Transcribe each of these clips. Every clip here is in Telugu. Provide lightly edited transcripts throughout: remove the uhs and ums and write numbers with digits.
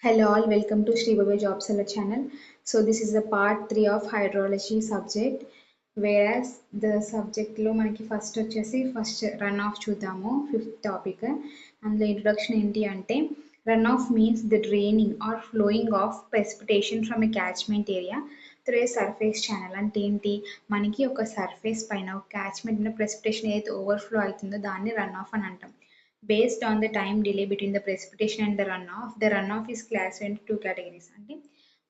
Hello all, welcome to Sri Baba Job Seller channel. So this is the part 3 of hydrology subject. Whereas the subject లో మనకి ఫస్ట్ రన్ ఆఫ్ చూద్దాము. ఫిఫ్త్ టాపిక్ అందులో ఇంట్రొడక్షన్ ఏంటి అంటే run off means the draining or flowing of precipitation from a catchment area through a surface channel. అంటే ఏంటి, మనకి ఒక సర్ఫేస్ పైన ఒక క్యాచ్మెంట్ ఉన్న ప్రెసిపిటేషన్ ఏదైతే ఓవర్ఫ్లో అవుతుందో దాన్ని రన్ ఆఫ్ అని అంటాం. Based on the time delay between the precipitation and the runoff is classified into two categories. అంటే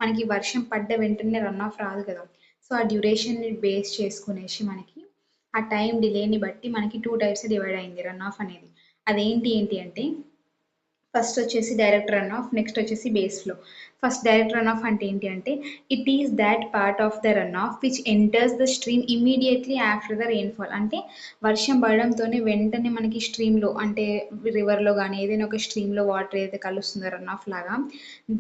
మనకి వర్షం పడ్డ వెంటనే రన్ ఆఫ్ రాదు కదా, సో ఆ డ్యూరేషన్ని బేస్ చేసుకునేసి మనకి ఆ టైం డిలేని బట్టి మనకి 2 టైప్స్ డివైడ్ అయింది రన్ ఆఫ్ అనేది. అదేంటి అంటే ఫస్ట్ వచ్చేసి డైరెక్ట్ రన్ ఆఫ్, నెక్స్ట్ వచ్చేసి base flow. First direct run of అంటే ఏంటి అంటే it is that part of the run of which enters the stream immediately after the rainfall. అంటే వర్షం పడడంతోనే వెంటనే మనకి స్ట్రీమ్లో అంటే రివర్లో కానీ ఏదైనా ఒక స్ట్రీమ్లో వాటర్ ఏదైతే కలుస్తుందో రన్ ఆఫ్ లాగా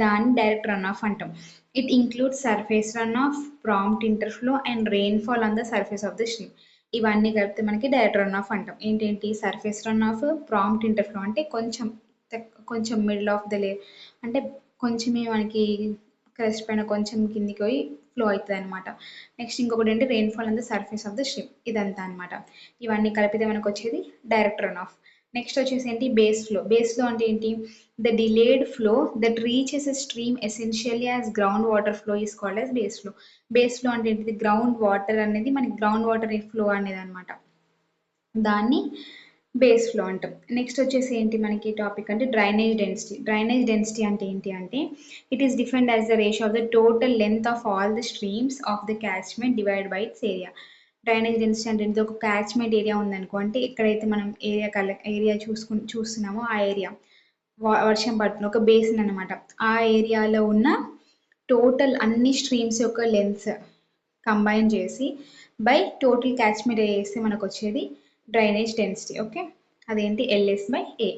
దాన్ని డైరెక్ట్ రన్ ఆఫ్ అంటాం. It includes surface run off, prompt interflow and rainfall on the surface of the stream. ఇవన్నీ కలిపితే మనకి డైరెక్ట్ రన్ ఆఫ్ అంటాం. ఏంటేంటి, surface run off, prompt interflow అంటే కొంచెం మిడిల్ ఆఫ్ ద అంటే కొంచెమే మనకి క్రెస్ట్ పైన కొంచెం కిందికి పోయి ఫ్లో అవుతుంది అనమాట. నెక్స్ట్ ఇంకొకటి ఏంటి rainfall on the surface of the stream. ఇదంతా అనమాట. ఇవన్నీ కలిపితే మనకు వచ్చేది డైరెక్ట్ రన్ ఆఫ్. నెక్స్ట్ వచ్చేసి ఏంటి బేస్ ఫ్లో. బేస్ ఫ్లో అంటే ఏంటి, the delayed flow that reaches a stream essentially as ground water flow is called as base flow. Base flow అంటే ఏంటిది, గ్రౌండ్ వాటర్ అనేది మనకి గ్రౌండ్ వాటర్ ఫ్లో అనేది అనమాట, దాన్ని బేస్ ఫ్లో అంటాం. నెక్స్ట్ వచ్చేసి ఏంటి మనకి టాపిక్ అంటే డ్రైనేజ్ డెన్సిటీ. డ్రైనేజ్ డెన్సిటీ అంటే ఏంటి అంటే it is defined as the ratio of the total length of all the streams of the catchment divide by its area. Drainage density అంటే ఏంటి, ఒక క్యాచ్మెంట్ ఏరియా ఉందనుకో, అంటే ఎక్కడైతే మనం ఏరియా చూస్తున్నామో ఆ ఏరియా వర్షం పడుతుంది ఒక బేసిన్ అనమాట, ఆ ఏరియాలో ఉన్న టోటల్ అన్ని స్ట్రీమ్స్ యొక్క లెంత్ కంబైన్ చేసి బై టోటల్ క్యాచ్మెంట్ ఏరియా వేస్తే మనకు వచ్చేది డ్రైనేజ్ డెన్సిటీ. ఓకే, అదేంటి LS by A.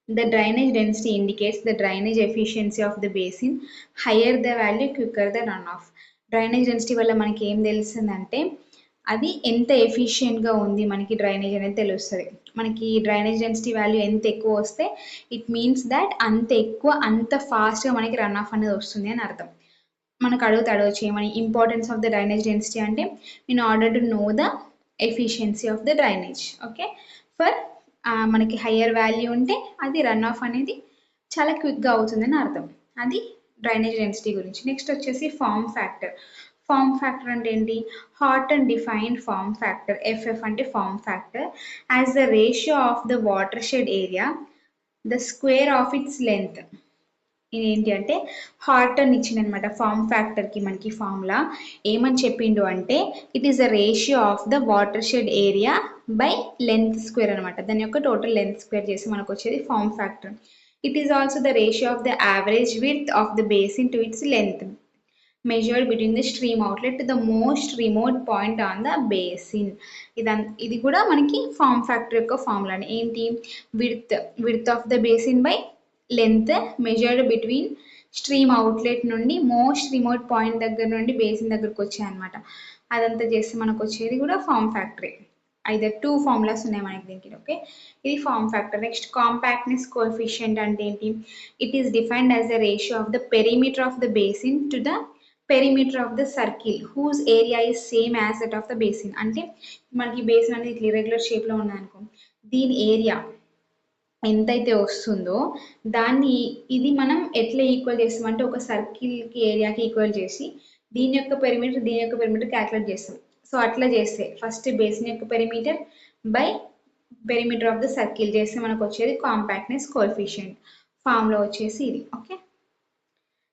The drainage density indicates the drainage efficiency of the basin. Higher the value, quicker the runoff. Drainage density వల్ల మనకి ఏం తెలుస్తుందంటే అది ఎంత ఎఫిషియెంట్గా ఉంది మనకి డ్రైనేజ్ అనేది తెలుస్తుంది. మనకి డ్రైనేజ్ డెన్సిటీ వాల్యూ ఎంత ఎక్కువ వస్తే ఇట్ మీన్స్ దాట్ అంత ఎక్కువ అంత ఫాస్ట్గా మనకి రన్ ఆఫ్ అనేది వస్తుంది అని అర్థం. మనకు అడగచ్చు ఏమని, importance of the drainage density అంటే in order to know the efficiency of the drainage. Okay, for మనకి హయ్యర్ వాల్యూ ఉంటే అది రన్ ఆఫ్ అనేది చాలా క్విక్గా అవుతుందని అర్థం. అది డ్రైనేజ్ డెన్సిటీ గురించి. నెక్స్ట్ వచ్చేసి ఫార్మ్ ఫ్యాక్టర్. ఫార్మ్ ఫ్యాక్టర్ అంటే ఏంటి, hot and defined form factor, FF అంటే form factor, as the ratio of the watershed area the square of its length. ఏంటి అంటే హార్ట్ అని ఇచ్చిందనమాట ఫార్మ్ ఫ్యాక్టర్కి. మనకి ఫార్ములా ఏమని చెప్పిండు అంటే it is the ratio of the watershed area by length square అనమాట. దాని యొక్క టోటల్ లెంత్ స్క్వేర్ చేసి మనకు వచ్చేది form factor. It is also the ratio of the average width of the basin to its length measured between the stream outlet to the most remote point on the basin. ఇది కూడా మనకి ఫార్మ్ ఫ్యాక్టర్ యొక్క ఫార్ములానే. ఏంటి, width of the basin by length measured between stream outlet నుండి మోస్ట్ రిమోట్ పాయింట్ దగ్గర నుండి బేసిన్ దగ్గరకు వచ్చాయన్నమాట. అదంతా చేస్తే మనకు వచ్చేది కూడా ఫార్మ్ ఫ్యాక్టరే. అయితే 2 ఫార్ములాస్ ఉన్నాయి మనకి దీనికి. ఓకే, ఇది form factor. Next compactness coefficient అంటే ఏంటి, it is defined as the ratio of the perimeter of the basin to the perimeter of the circle whose area is same as that of the basin. అంటే మనకి బేసిన్ అనేది ఇట్లా ఇర్రెగ్యులర్ షేప్లో ఉన్నాయనుకో, దీని ఏరియా ఎంతైతే వస్తుందో దాన్ని ఇది మనం ఎట్లా ఈక్వల్ చేస్తామంటే ఒక సర్కిల్కి ఏరియాకి ఈక్వల్ చేసి దీని యొక్క పెరిమీటర్ క్యాల్కులేట్ చేస్తాం. సో అట్లా చేస్తే ఫస్ట్ బేసిన్ యొక్క perimeter by perimeter of the circle చేస్తే మనకు వచ్చేది కాంపాక్ట్నెస్ కోఎఫిషియంట్. ఫార్ములా వచ్చేసి ఇది. Okay,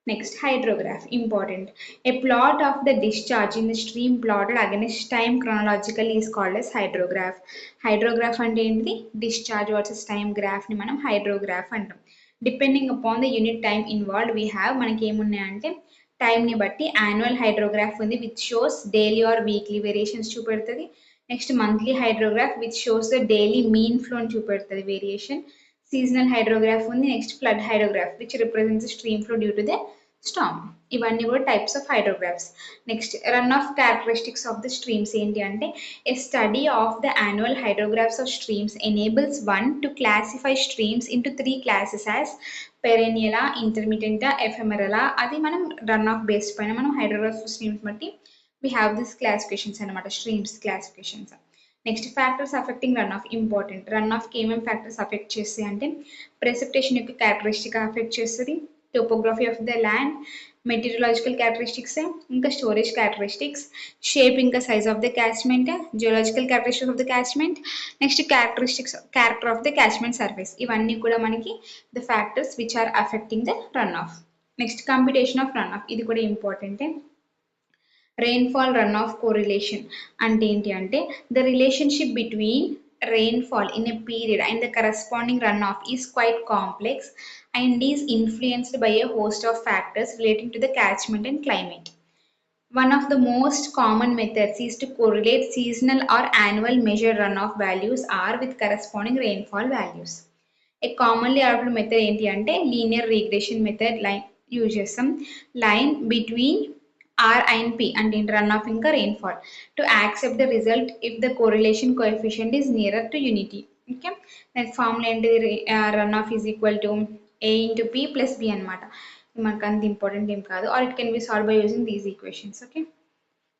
next hydrograph important. A plot of the discharge in the stream plotted against time chronologically is called as hydrograph. Hydrograph అంటే ఏంటిది, డిశ్చార్జ్ వర్సెస్ టైమ్ గ్రాఫ్ని మనం హైడ్రోగ్రాఫ్ అంటాం. Depending upon the unit time involved we have, మనకి ఏమున్నాయంటే టైంని బట్టి యాన్యువల్ హైడ్రోగ్రాఫ్ ఉంది which shows daily or weekly variations చూపెడుతుంది. Next monthly hydrograph which shows the daily mean ఫ్లోని చూపెడుతుంది వేరియేషన్. సీజనల్ హైడ్రోగ్రాఫ్ ఉంది. Next flood hydrograph which represents stream flow due to the storm. ఇవన్నీ కూడా types of hydrographs. Next run off characteristics of the streams ఏంటి అంటే a study of the annual hydrographs of streams enables one to classify streams into 3 classes as పెరెనియలా, ఇంటర్మీడియటా, ఎఫెమెరలా, అది మనం రన్ ఆఫ్ బేస్డ్ పైన మనం హైడ్రోగ్రాఫ్ స్ట్రీమ్స్ బట్టి we have this classifications అనమాట, streams classifications. Next factors affecting run off important. రన్ ఆఫ్కి ఏమేమి ఫ్యాక్టర్స్ అఫెక్ట్ చేస్తాయి అంటే ప్రెసిపిటేషన్ యొక్క క్యారెక్టరిస్టిక్ అఫెక్ట్ చేస్తుంది, topography of the land, meteorological characteristics, ఇంకా స్టోరేజ్ క్యారెక్టరిస్టిక్స్, షేప్ ఇంకా size of the catchment, geological characteristics of the catchment, next character of the catchment surface. ఇవన్నీ కూడా మనకి the factors which are affecting the run off. Next computation of run off, ఇది కూడా ఇంపార్టెంటే. రెయిన్ఫాల్ రన్ ఆఫ్ కోరిలేషన్ అంటే ఏంటి అంటే the relationship between rainfall in a period and the corresponding runoff is quite complex and is influenced by a host of factors relating to the catchment and climate. One of the most common methods is to correlate seasonal or annual measured runoff values are with corresponding rainfall values. A commonly adopted method ఏంటి అంటే linear regression method line use చేస్తాం. Line between R and P and in runoff ఇంకా rainfall to accept the result if the correlation coefficient is nearer to unity. Okay, that formula ఏంటిది, runoff is equal to A into P plus B అనమాట. మనకు అంత ఇంపార్టెంట్ ఏం కాదు, or it can be solved by using these equations. Okay,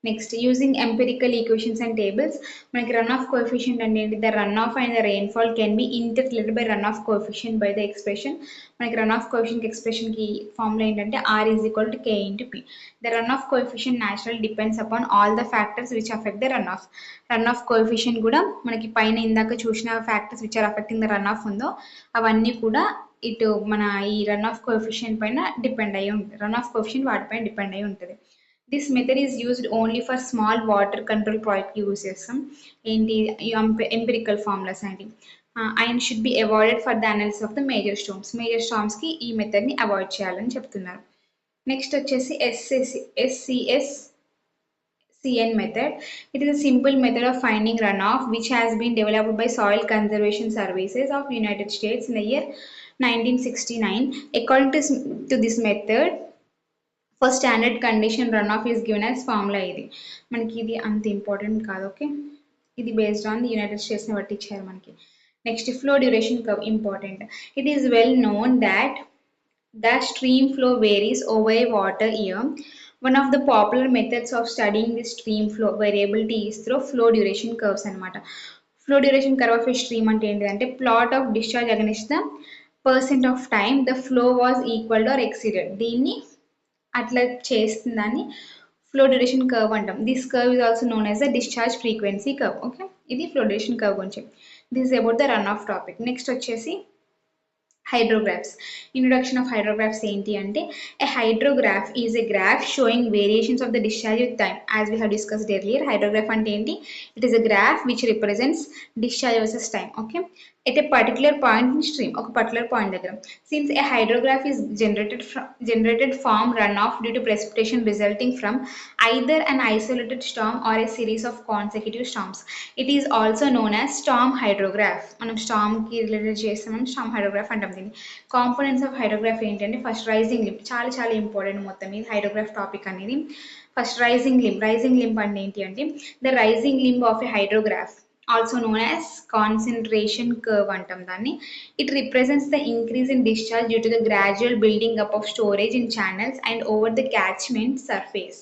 next using empirical equations and tables. మనకి రన్ ఆఫ్ కోఎఫిషియంట్ అంటే ఏంటి, the run off and the rainfall can be interrelated by run of coefficient by the expression. మనకి రన్ ఆఫ్ కోఎఫిషియంట్ ఎక్స్ప్రెషన్కి ఫార్ములా ఏంటంటే R is equal to K into P. The run of coefficient natural depends upon all the factors which affect the run off. Run of coefficient కూడా మనకి పైన ఇందాక చూసిన factors which are affecting the run off ఉందో అవన్నీ కూడా ఇటు మన ఈ రన్ ఆఫ్ కోఎఫిషియంట్ పైన డిపెండ్ అయ్యి ఉంటుంది, రన్ ఆఫ్ కోఎఫిషియంట్ వాటిపైన డిపెండ్ అయ్యి ఉంటుంది. This method is used only for small water control project use చేస్తాం. ఏంటి ఎంపిరికల్ ఫార్ములాస్ అండి. And should be avoided for the analysis of the major storms. Major స్టార్మ్స్కి ఈ మెథడ్ని అవాయిడ్ చేయాలని చెప్తున్నారు. నెక్స్ట్ వచ్చేసి SCN method. It is a simple method of finding runoff which has been developed by Soil Conservation Services of United States in the year 1969. According to this method, for standard condition runoff is given as formula. ఇది మనకి ఇది అంత ఇంపార్టెంట్ కాదు. ఓకే, ఇది బేస్డ్ ఆన్ ది యునైటెడ్ స్టేట్స్ని బట్టి ఇచ్చారు మనకి. Next flow duration curve important. It is well known that the stream flow varies over a water year. One of the popular methods of studying the stream flow variability is through flow duration curves అనమాట. Flow duration curve of a stream అంటే ఏంటిదంటే plot of discharge against the percent of time the flow was equal to or exceeded. దీన్ని అట్లా చేస్తుందని ఫ్లో డ్యూరేషన్ కర్వ్ అంటాం. This curve is also known as the discharge frequency curve. Okay, ఇది ఫ్లో డ్యూరేషన్ కర్వ్ గురించి. This is about the run off topic. Next వచ్చేసి హైడ్రోగ్రాఫ్స్. ఇంట్రొడక్షన్ ఆఫ్ హైడ్రోగ్రాఫ్స్ ఏంటి అంటే a hydrograph is a graph sowing variations of the discharge with time. As we have discussed earlier, hydrograph అంటే ఏంటి, it is a graph which represents discharge versus time. Okay, at a particular point in stream, ఒక particular point దగ్గర. Since a hydrograph is generated from runoff due to precipitation resulting from either an isolated storm or a series of consecutive storms, it is also known as storm hydrograph. మనం storm కి రిలేటెడ్ చేస్తాం, storm hydrograph అంటాం దీన్ని. కాంపోనెంట్స్ ఆఫ్ హైడ్రోగ్రాఫ్ ఏంటంటే ఫస్ట్ రైజింగ్ లింబ్, చాలా చాలా ఇంపార్టెంట్ మొత్తం ఇది హైడ్రోగ్రాఫ్ టాపిక్ అనేది. First rising limb. Rising limb అంటే ఏంటి అంటే the rising limb of a hydrograph, also known as concentration curve అంటాం దాన్ని. It represents the increase in discharge due to the gradual building up of storage in channels and over the catchment surface.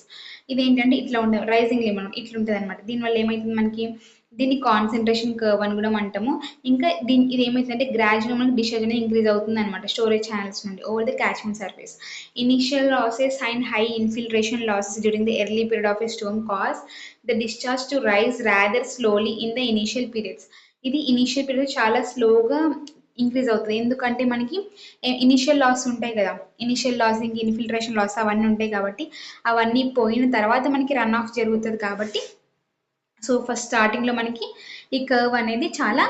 ఇదేంటంటే ఇట్లా ఉండే రైజింగ్ లింబ్ ఇట్లా ఉంటుంది అనమాట. దీనివల్ల ఏమవుతుంది మనకి, దీన్ని కాన్సన్ట్రేషన్ కర్వ్ అని కూడా అంటాము. ఇంకా ఇది ఏమవుతుందంటే గ్రాడ్యువల్ మనకి డిశ్చార్జ్ అనేది ఇంక్రీజ్ అవుతుంది అనమాట స్టోరేజ్ ఛానల్స్ నుండి over the catchment surface. Initial losses and high infiltration losses during the early period of a storm cause the discharge to rise rather slowly in the initial periods. ఇది ఇనిషియల్ పీరియడ్ చాలా స్లోగా ఇంక్రీజ్ అవుతుంది. ఎందుకంటే మనకి ఇనిషియల్ లాస్ ఉంటాయి కదా, ఇనిషియల్ లాస్ ఇంక ఇన్ఫిల్ట్రేషన్ లాస్ అవన్నీ ఉంటాయి కాబట్టి అవన్నీ పోయిన తర్వాత మనకి రన్ ఆఫ్ జరుగుతుంది కాబట్టి సో ఫస్ట్ స్టార్టింగ్లో మనకి ఈ కర్వ్ అనేది చాలా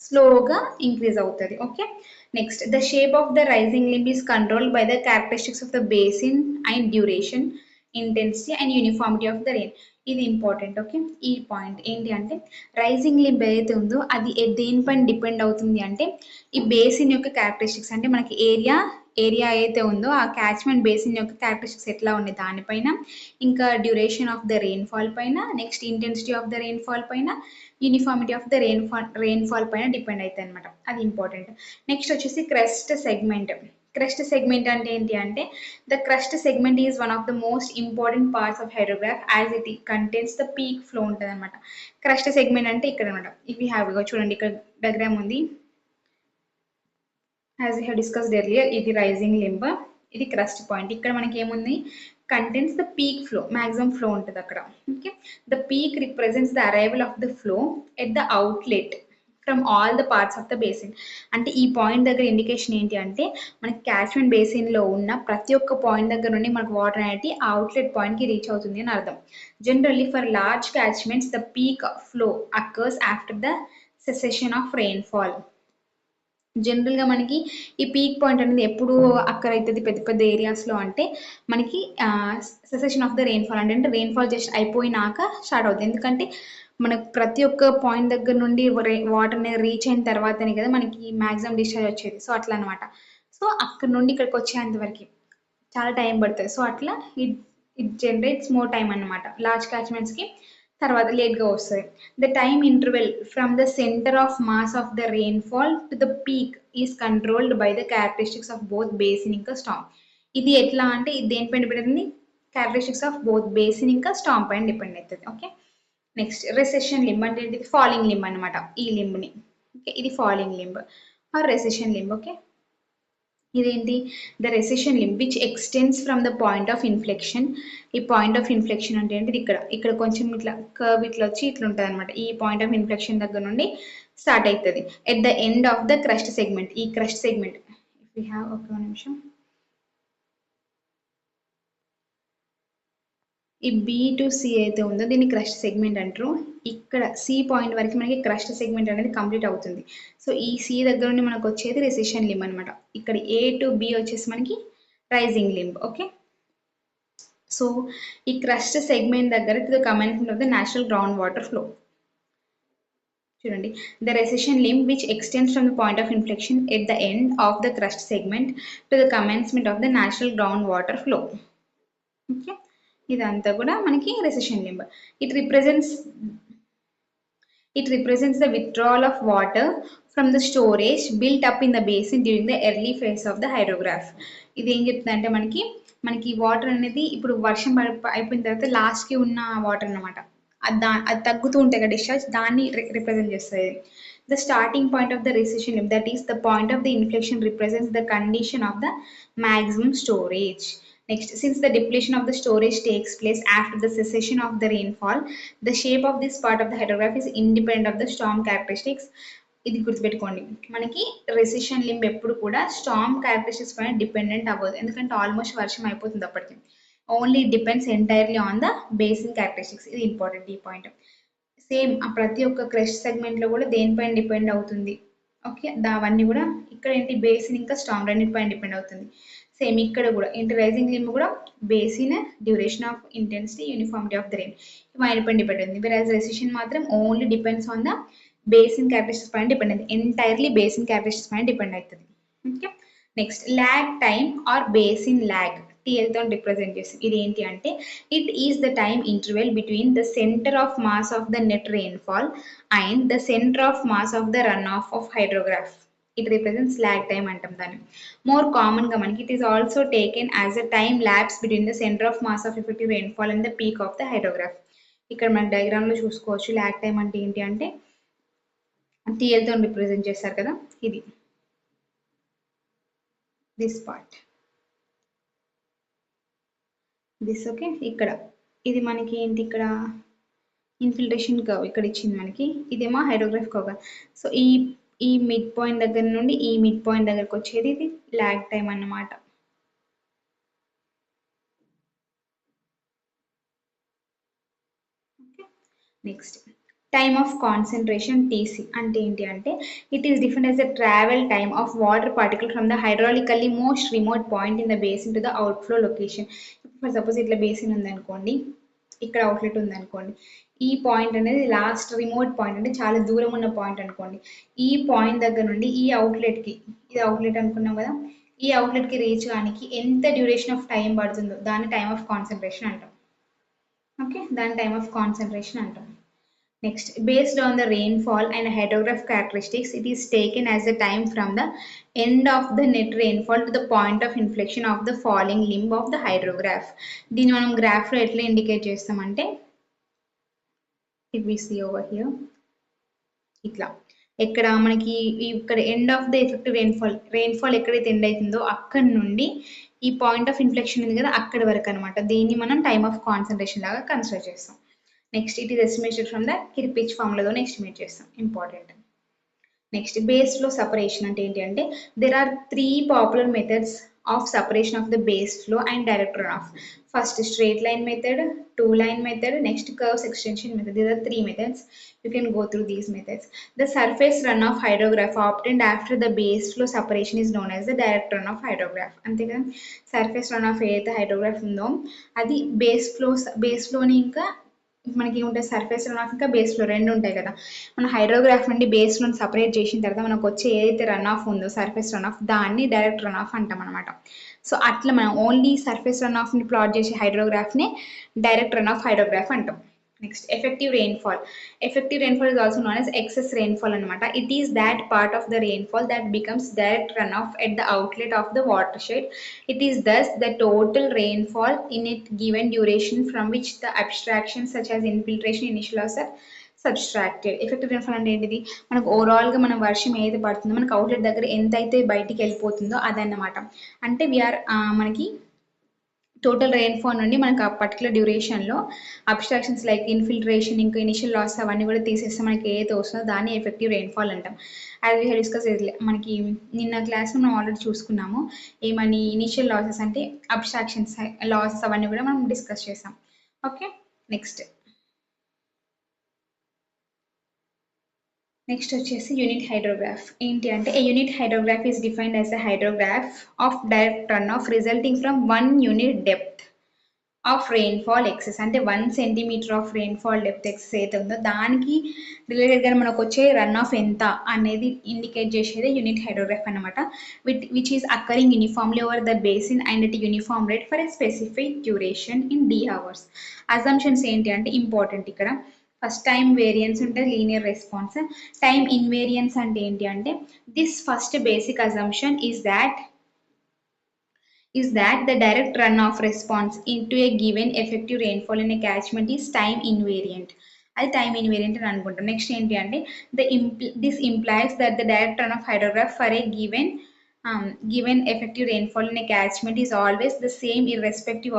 స్లోగా ఇంక్రీజ్ అవుతుంది. Okay, next the shape of the rising limb is controlled by the characteristics of the basin and duration, intensity and uniformity of the rain. ఇది ఇంపార్టెంట్. ఓకే, ఈ పాయింట్ ఏంటి అంటే రైజింగ్ లింబ్ ఏదైతే ఉందో అది దేనిపైన డిపెండ్ అవుతుంది అంటే ఈ బేసిన్ యొక్క క్యారెక్టరిస్టిక్స్, అంటే మనకి ఏరియా అయితే ఉందో ఆ క్యాచ్మెంట్ బేసిన్ యొక్క క్యారెక్టరిస్టిక్స్ ఎట్లా ఉన్నాయి దానిపైన, ఇంకా డ్యూరేషన్ ఆఫ్ ద రెయిన్ఫాల్ పైన, next intensity of the rainfall పైన, యూనిఫార్మిటీ ఆఫ్ ద రెయిన్ఫాల్ పైన డిపెండ్ అవుతాయి అనమాట. అది ఇంపార్టెంట్. నెక్స్ట్ వచ్చేసి క్రెస్ట్ సెగ్మెంట్. క్రస్ట్ సెగ్మెంట్ అంటే ఏంటి అంటే the crest segment is one of the most important parts of hydrograph as it contains the peak flow ఉంటుంది అనమాట. క్రస్ట్ సెగ్మెంట్ అంటే ఇక్కడ అనమాట. ఇఫ్ యూ హ్యావ్ చూడండి ఇక్కడ డయాగ్రామ్ ఉంది. As we have discussed earlier ఇది రైజింగ్ లింబ్, ఇది క్రస్ట్ పాయింట్. ఇక్కడ మనకి ఏముంది contains the peak flow, maximum flow ఉంటుంది అక్కడ. Okay, the peak represents the arrival of the flow at the outlet from all the parts of the basin. అంటే ఈ పాయింట్ దగ్గర ఇండికేషన్ ఏంటి అంటే మనకి క్యాచ్మెంట్ బేసిన్లో ఉన్న ప్రతి ఒక్క పాయింట్ దగ్గర నుండి మనకు వాటర్ అనేది ఆ అవుట్లెట్ పాయింట్కి రీచ్ అవుతుంది అని అర్థం. Generally for large catchments the peak flow occurs after the cessation of rainfall. జనరల్గా మనకి ఈ పీక్ పాయింట్ అనేది ఎప్పుడు అక్కడ అవుతుంది పెద్ద పెద్ద ఏరియాస్లో అంటే మనకి సెసెషన్ ఆఫ్ ద రెయిన్ఫాల్ అంటే రెయిన్ఫాల్ జస్ట్ అయిపోయినాక స్టార్ట్ అవుతుంది. ఎందుకంటే మనకు ప్రతి ఒక్క పాయింట్ దగ్గర నుండి వాటర్ అనేది రీచ్ అయిన తర్వాతనే కదా మనకి మ్యాక్సిమం డిశ్చార్జ్ వచ్చేది. సో అట్లా అనమాట. సో అక్కడ నుండి ఇక్కడికి వచ్చేంత వరకు చాలా టైం పడుతుంది. సో అట్లా ఇట్ జనరేట్స్ మోర్ టైం అనమాట. లార్జ్ క్యాచ్మెంట్స్కి తర్వాత లేట్గా వస్తుంది. The time interval from the centre of mass of the rainfall to the peak is controlled by the characteristics of both basin ఇంకా స్టామ్. ఇది ఎట్లా అంటే ఇది దేనిపైన డిపెండ్ అవుతుంది, క్యారెక్టరిస్టిక్స్ ఆఫ్ బోత్ బేసిన్ ఇంకా స్టామ్ పైన డిపెండ్ అవుతుంది. ఓకే, నెక్స్ట్ రెసెషన్ లింబ్ అంటే ఇది ఫాలింగ్ లింబ్ అనమాట. ఈ లింబ్ని ఓకే ఇది falling limb are recession limb. Okay, ఇదేంటి the recession limb which extends from the point of inflection. ఈ పాయింట్ ఆఫ్ ఇన్ఫ్లెక్షన్ అంటే ఏంటి ఇక్కడ కొంచెం ఇట్లా కర్వ్ ఇట్లా వచ్చి ఇట్లా ఉంటుంది అనమాట. ఈ పాయింట్ ఆఫ్ ఇన్ఫ్లెక్షన్ దగ్గర నుండి స్టార్ట్ అవుతుంది at the end of the crest segment. ఈ crest segment if you have ఒక నిమిషం, ఈ బి టు సి అయితే ఉందో దీన్ని క్రస్ట్ సెగ్మెంట్ అంటారు. ఇక్కడ సి పాయింట్ వరకు మనకి క్రస్ట్ సెగ్మెంట్ అనేది కంప్లీట్ అవుతుంది. సో ఈ సి దగ్గర నుండి మనకు వచ్చేది రెసెషన్ లింబ్ అనమాట. ఇక్కడ ఏ టు బి వచ్చేసి మనకి రైజింగ్ లింబ్. ఓకే, సో ఈ క్రస్ట్ సెగ్మెంట్ దగ్గర to the commencement of the natural ground water flow. చూడండి, the recession limb which extends from the point of inflection at the end of the crest segment to the commencement of the natural ground water flow. Okay, ఇదంతా కూడా మనకి recession limb. It represents the withdrawal of water from the storage built up in the basin during the early phase of the hydrograph. ఇది ఏం చెప్తుందంటే మనకి వాటర్ అనేది ఇప్పుడు వర్షం అయిపోయిన తర్వాత లాస్ట్కి ఉన్న వాటర్ అనమాట. అది తగ్గుతూ ఉంటాయి కదా డిశ్చార్జ్, దాన్ని రిప్రజెంట్ చేస్తుంది. The starting point of the recession limb, that is the point of the inflection, represents the condition of the maximum storage. Next, since the depletion of the storage takes place after the cessation of the rainfall, the shape of this part of the hydrograph is independent of the storm characteristics. ఇది గుర్తుపెట్టుకోండి, మనకి రెసిషన్ లింబ్ ఎప్పుడు కూడా స్టార్మ్ క్యారెక్టరిస్టిక్స్ పైన డిపెండెంట్ అవ్వదు. ఎందుకంటే ఆల్మోస్ట్ వర్షం అయిపోతుంది అప్పటికి. Only depends entirely on the basin characteristics. ఇది ఇంపార్టెంట్ ఈ పాయింట్. సేమ్ ప్రతి ఒక్క క్రస్ట్ సెగ్మెంట్లో కూడా దేనిపైన డిపెండ్ అవుతుంది. ఓకే, అవన్నీ కూడా ఇక్కడ ఏంటి బేసిన్ ఇంకా స్టార్మ్ రెండింటిపైన డిపెండ్ అవుతుంది. సేమ్ ఇక్కడ కూడా ఏంటి రైజింగ్ లింబ్ కూడా basin, duration of intensity, uniformity of the rain ఇవన్నీ పైన డిపెండ్ అవుతుంది. వెరాజ్ రెసిషన్ మాత్రం only depends on the basin characteristics పైన డిపెండ్ అవుతుంది. ఎంటైర్లీ బేసిన్ క్యారెక్టరిస్టిక్స్ పైన డిపెండ్ అవుతుంది. Okay, next lag time or basin lag టీఎల్తో రిప్రజెంట్ చేస్తుంది. ఇది ఏంటి అంటే it is the time interval between the centre of mass of the net rainfall and the centre of mass of the run of hydrograph. It represents lag time అంటాం దాన్ని. మోర్ కామన్గా మనకి it is also taken as a time lapse between the centre of mass of effective rainfall and the peak of the hydrograph. ఇక్కడ మన డయాగ్రామ్లో చూసుకోవచ్చు ల్యాగ్ టైమ్ అంటే ఏంటి అంటే టీఎల్తో రిప్రజెంట్ చేస్తారు కదా, ఇది దిస్ పార్ట్ దిస్. ఓకే, ఇక్కడ ఇది మనకి ఏంటి ఇక్కడ ఇన్ఫిల్ట్రేషన్ కర్వ్ ఇక్కడ ఇచ్చింది మనకి, ఇదేమో హైడ్రోగ్రాఫ్ కర్వ్. సో ఈ మిడ్ పాయింట్ దగ్గర నుండి ఈ మిడ్ పాయింట్ దగ్గరకు వచ్చేది ఇది ల్యాగ్ టైం అన్నమాట. Next time of concentration TC అంటే ఏంటి అంటే it is defined as the travel time of water particle from the hydraulically most remote point in the basin to the outflow location. For suppose ఇట్లా బేసిన్ ఉందనుకోండి, ఇక్కడ అవుట్లెట్ ఉందనుకోండి, ఈ పాయింట్ అనేది లాస్ట్ రిమోట్ పాయింట్ అంటే చాలా దూరం ఉన్న పాయింట్ అనుకోండి. ఈ పాయింట్ దగ్గర నుండి ఈ అవుట్లెట్కి, ఇది అవుట్లెట్ అనుకున్నాం కదా, ఈ అవుట్లెట్కి రీచ్ కానికి ఎంత డ్యూరేషన్ ఆఫ్ టైం పడుతుందో దాన్ని టైమ్ ఆఫ్ కాన్సన్ట్రేషన్ అంటాం. ఓకే, దాని టైమ్ ఆఫ్ కాన్సన్ట్రేషన్ అంటాం. Next, based on the rainfall and hydrograph characteristics, it is taken as the time from the end of the net rainfall to the point of inflection of the falling limb of the hydrograph. దీన్ని మనం గ్రాఫ్ లో ఎట్లా ఇండికేట్ చేస్తామంటే, if we see over here, ఇట్లా ఎక్కడ మనకి ఇక్కడ end of the effective rainfall ఎక్కడైతే ఎండ్ అవుతుందో అక్కడ నుండి ఈ పాయింట్ ఆఫ్ ఇన్ఫ్లెక్షన్ ఉంది కదా అక్కడ వరకు అనమాట. దీన్ని మనం టైమ్ ఆఫ్ కాన్సన్ట్రేషన్ లాగా కన్సిడర్ చేస్తాం. Next it is estimated from the Kirpich ఫార్ములాతోనే ఎస్టిమేట్ చేస్తాం. Important. Next base flow separation అంటే ఏంటి అంటే, there are 3 popular methods of separation of the base flow and direct run off. First straight line method, 2 line method, next curves extension method. These are 3 methods. You can go through these methods. The surface runoff hydrograph obtained after the base flow separation is known as the direct runoff hydrograph. అంతే కదా, సర్ఫేస్ రన్ ఆఫ్ ఏదైతే హైడ్రోగ్రాఫ్ ఉందో అది బేస్ ఫ్లోని ఇంకా మనకి ఏముంటాయి, సర్ఫేస్ రన్ ఆఫ్ ఇంకా బేస్ ఫ్లో రెండు ఉంటాయి కదా. మన హైడ్రోగ్రాఫ్ నుండి బేస్ ఫ్లోని సపరేట్ చేసిన తర్వాత మనకు వచ్చే ఏదైతే రన్ ఆఫ్ ఉందో సర్ఫేస్ రన్ ఆఫ్, దాన్ని డైరెక్ట్ రన్ ఆఫ్ అంటాం అనమాట. సో అట్లా మనం ఓన్లీ సర్ఫేస్ రన్ ఆఫ్ ని ప్లాట్ చేసే హైడ్రోగ్రాఫ్ని డైరెక్ట్ రన్ ఆఫ్ హైడ్రోగ్రాఫ్ అంటాం. Next effective rainfall. Effective rainfall is also known as excess rainfall అనమాట. It is that part of the rainfall that becomes direct runoff at the outlet of the watershed. It is thus the total rainfall in a given duration from which the abstractions such as infiltration, initial loss are subtracted. Effective rainfall అంటే ఏంటిది, మనకు ఓవరాల్గా మన వర్షం ఏదైతే పడుతుందో మనకు అవుట్లెట్ దగ్గర ఎంతైతే బయటికి వెళ్ళిపోతుందో అదన్నమాట. అంటే మనకి టోటల్ రెయిన్ఫాల్ నుండి మనకు ఆ పర్టికులర్ డ్యూరేషన్లో అబ్స్ట్రాక్షన్స్ లైక్ ఇన్ఫిల్ట్రేషన్ ఇంకా ఇనిషియల్ లాస్ అవన్నీ కూడా తీసేస్తే మనకి ఏదైతే వస్తుందో దాన్ని ఎఫెక్టివ్ రెయిన్ఫాల్ అంటాం. యాజ్ వీ హ్యావ్ డిస్కస్, మనకి నిన్న క్లాస్లో మనం ఆల్రెడీ చూసుకున్నాము ఏమని, ఇనిషియల్ లాసెస్ అంటే అబ్స్ట్రాక్షన్స్ లాసెస్ అవన్నీ కూడా మనం డిస్కస్ చేసాం. ఓకే, నెక్స్ట్ వచ్చేసి యూనిట్ హైడ్రోగ్రాఫ్. ఏంటి అంటే, a unit hydrograph is defined as a hydrograph of direct run off resulting from 1 unit depth of rainfall excess. అంటే 1 centimeter of rainfall depth excess అయితే ఉందో దానికి రిలేటెడ్గా మనకు వచ్చే రన్ ఆఫ్ ఎంత అనేది ఇండికేట్ చేసేది యూనిట్ హైడ్రోగ్రాఫ్ అనమాట. Which is occurring uniformly over the basin and at uniform rate for a specific duration in d hours. Assumptions ఏంటి అంటే ఇంపార్టెంట్ ఇక్కడ. ఫస్ట్ టైం వేరియన్స్ ఉంటుంది, లీనియర్ రెస్పాన్స్. టైం ఇన్వేరియన్స్ అంటే ఏంటి అంటే, this first basic assumption is that the direct runoff response into a given effective rainfall in a catchment is time invariant. అది టైం ఇన్వేరియంట్ అని అనుకుంటాం. నెక్స్ట్ ఏంటి అంటే, this implies that the direct runoff hydrograph for a given effective rainfall in a catchment is always the same irrespective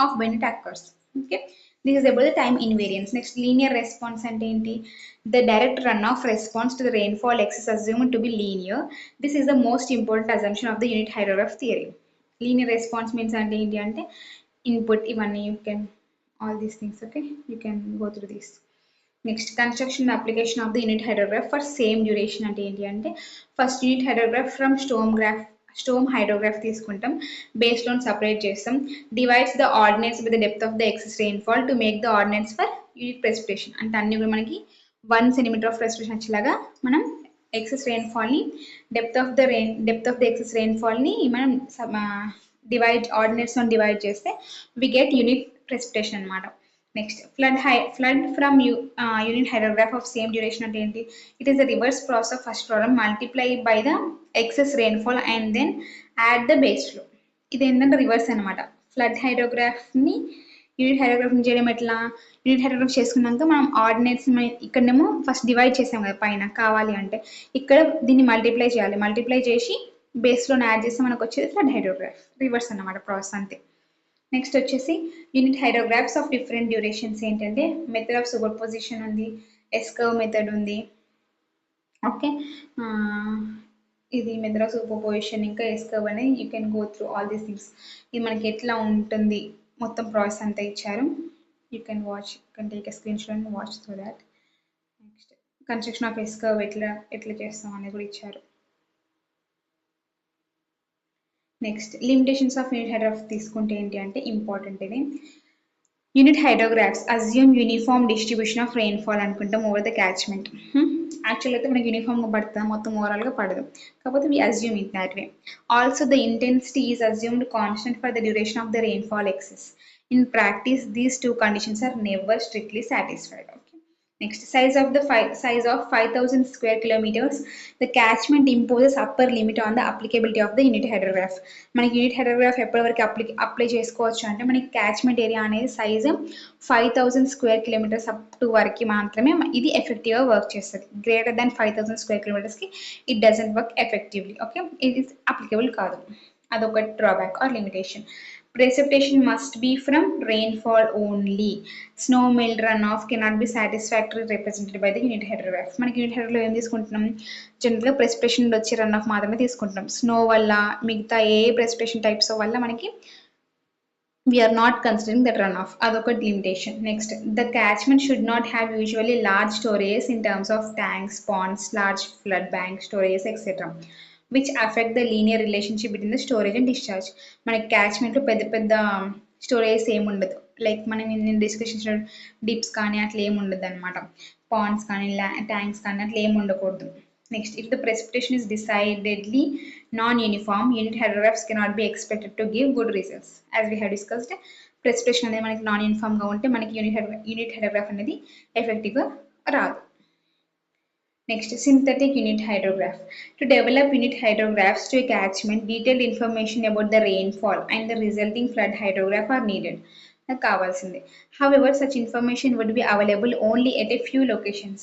of when it occurs. Okay, this is about the time invariance. Next, linear response ante enti, the direct runoff response to the rainfall excess assumed to be linear. This is the most important assumption of the unit hydrograph theory. Linear response means ante enti ante input ivanni, you can all these things. Okay, you can go through this. Next, construction and application of the unit hydrograph for same duration ante enti ante, first unit hydrograph from storm hydrograph తీసుకుంటాం, బేస్డ్ ఆన్ సపరేట్ చేస్తాం, divides the ordinates by the depth of the excess rainfall to make the ordinates for unit precipitation. అంటే అన్ని కూడా మనకి 1 centimeter ఆఫ్ ప్రెసిపిటేషన్ వచ్చేలాగా మనం ఎక్సెస్ రెయిన్ఫాల్ని డెప్త్ ఆఫ్ ద ఎక్సెస్ రెయిన్ఫాల్ని మనం ఆర్డినెన్స్ డివైడ్ చేస్తే వి గెట్ యూనిట్ ప్రెసిపిటేషన్ అనమాట. Next, flood from unit hydrograph of same duration అంటే ఏంటి, it is the reverse process of first problem multiply by the excess rainfall and then add the base flow. ఇది ఏంటంటే రివర్స్ అనమాట. ఫ్లడ్ హైడ్రోగ్రాఫ్ని యూనిట్ హైడ్రోగ్రాఫ్ని చేయడం ఎట్లా, యూనిట్ హైడ్రోగ్రాఫ్ చేసుకున్నాక మనం ఆర్డినెన్స్ ఇక్కడనేమో ఫస్ట్ డివైడ్ చేసాం కదా పైన, కావాలి అంటే ఇక్కడ దీన్ని మల్టిప్లై చేయాలి, మల్టిప్లై చేసి బేస్లోని యాడ్ చేస్తే మనకు వచ్చేది ఫ్లడ్ హైడ్రోగ్రాఫ్. రివర్స్ అన్నమాట ప్రాసెస్ అంతే. నెక్స్ట్ వచ్చేసి unit hydrographs of different durations ఏంటంటే, మెథడ్ ఆఫ్ సూపర్ పొజిషన్ ఉంది, ఎస్కర్వ్ మెథడ్ ఉంది. ఓకే, ఇది మెథడ్ ఆఫ్ సూపర్ పొజిషన్ ఇంకా ఎస్కర్వ్ అనేది you can go through all these things. ఇది మనకి ఎట్లా ఉంటుంది మొత్తం ప్రాసెస్ అంతా ఇచ్చారు, you can take a screenshot and watch through that. Next, construction of S curve ఎట్లా చేస్తాం అనేది కూడా ఇచ్చారు. Next, limitations of unit hydrograph తీసుకుంటే ఏంటి అంటే ఇంపార్టెంట్ ఇది. Unit hydrographs assume uniform distribution of rainfall అనుకుంటాం ఓవర్ ద క్యాచ్మెంట్. యాక్చువల్ అయితే మనకి యూనిఫామ్గా పడుతుంది, మొత్తం ఓవరాల్గా పడదు, కాకపోతే we assume it that way. Also the intensity is assumed constant for the duration of the rainfall excess. In practice these 2 conditions are never strictly satisfied. Okay, Next, size of 5,000 square kilometers. The catchment imposes upper limit on the applicability of the unit hydrograph. మనకి యూనిట్ హైడ్రోగ్రాఫ్ ఎప్పటి వరకు అప్లై చేసుకోవచ్చు అంటే మనకి క్యాచ్మెంట్ ఏరియా అనేది size 5,000 square kilometres up to వరకు మాత్రమే ఇది ఎఫెక్టివ్గా వర్క్ చేస్తుంది. గ్రేటర్ దాన్ 5,000 స్క్వేర్ కిలోమీటర్స్కి it doesn't work effectively. Okay, ఇది అప్లికబుల్ కాదు. అదొక drawback or limitation. Precipitation must be from rainfall only. Snow melt runoff cannot be satisfactorily represented by the unit hydrograph. మనకి యూనిట్ హైడ్రోగ్రాఫ్ ఏం తీసుకుంటున్నాం, జనరల్గా ప్రెసిపిటేషన్ వచ్చే రన్ ఆఫ్ మాత్రమే తీసుకుంటున్నాం. స్నో వల్ల మిగతా ఏ ప్రెసిపిటేషన్ టైప్స్ వల్ల మనకి we are not considering that runoff. Adokot limitation. Next, the catchment should not have usually large storages in terms of tanks, ponds, large flood bank storages, etc., which affect the linear relationship between the storage and discharge. మనకి క్యాచ్మెంట్ లో పెద్ద పెద్ద స్టోరేజ్ ఏమి ఉండదు. లైక్ మనం నేను డిస్కషన్ డిప్స్ కానీ అట్లా ఏమి ఉండదు అనమాట. పాండ్స్ కానీ ట్యాంక్స్ కానీ అట్లా ఏమి ఉండకూడదు. Next, if the precipitation is decidedly non-uniform, unit hydrographs cannot be expected to give good results. As we have discussed, precipitation అనేది మనకి నాన్ యూనిఫామ్ గా ఉంటే మనకి యూనిట్ హైడ్రోగ్రాఫ్ అనేది ఎఫెక్టివ్ గా రాదు. Next, synthetic unit hydrograph. To develop unit hydrographs to a catchment, detailed information about the rainfall and the resulting flood hydrograph are needed. కావాల్సిందే. However, such information would be available only at a few locations.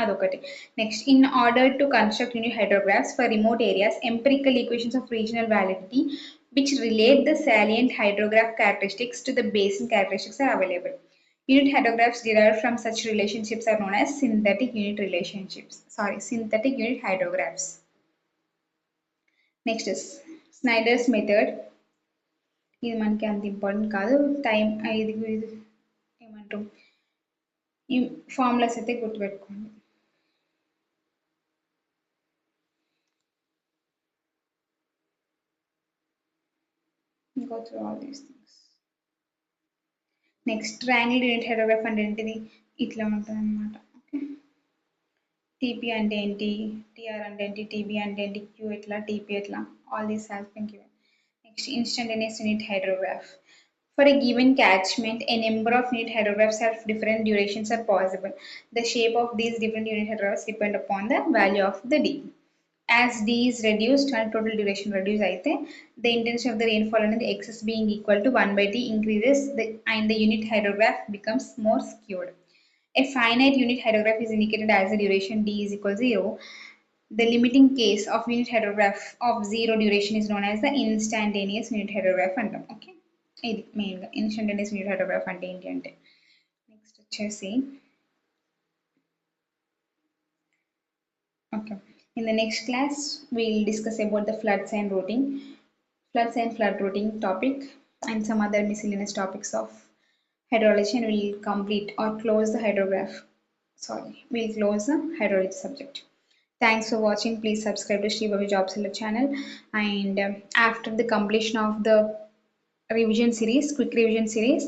అదొకటి. Next, in order to construct unit hydrographs for remote areas, empirical equations of regional validity which relate the salient hydrograph characteristics to the basin characteristics are available. Unit hydrographs derived from such relationships are known as synthetic unit hydrographs. Next is Snyder's method. ఇది మనకి అంత ఇంపార్టెంట్ కాదు. టైం ఇది ఏమంటారు, ఈ ఫార్ములాస్ అయితే గుర్తుపెట్టుకోండి. Go through all these things. Next, triangle unit hydrograph అంటే ఏంటిది, ఇట్లా ఉంటుంది అనమాట. ఓకే, టీపీ అంటే ఏంటి, టీఆర్ అంటే ఏంటి, టీబీ అంటే ఏంటి, క్యూ ఎట్లా, టీపీ ఎట్లా, all these has been given. Next, instantaneous unit hydrograph. For a given catchment, a number of unit hydrographs have different durations are possible. The shape of these different unit hydrographs depend upon the value of the D. As D is reduced and total duration reduced అయితే the intensity of the rainfall and the excess being equal to 1 by T increases and the unit hydrograph becomes more skewed. A finite unit hydrograph is indicated as the duration D is equal to 0. The limiting case of unit hydrograph of 0 duration is known as the instantaneous unit hydrograph అంటాం. ఓకే, ఇది మెయిన్గా ఇన్స్టంటేనియస్ unit hydrograph అంటే ఏంటి అంటే. నెక్స్ట్ వచ్చేసి okay, in the next class we'll discuss about the floods and flood routing topic and some other miscellaneous topics of hydrology, and we'll complete or close the we'll close the hydrology subject. Thanks for watching. Please subscribe to Sri Bhavi Job Seller channel, and after the completion of the quick revision series,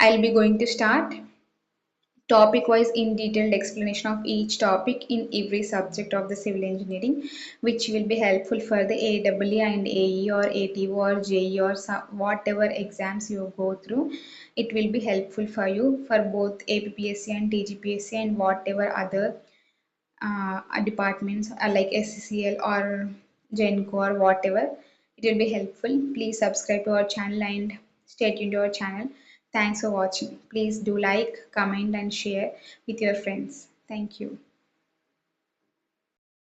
I'll be going to start topic wise in detailed explanation of each topic in every subject of the civil engineering, which will be helpful for the AEE and AE or ATO or JE or whatever exams you go through. It will be helpful for you for both APPSC and TGPSC and whatever other departments like SCCL or GENCO or whatever. It will be helpful. Please subscribe to our channel and stay tuned to our channel. Thanks for watching. Please do like, comment and share with your friends. Thank you.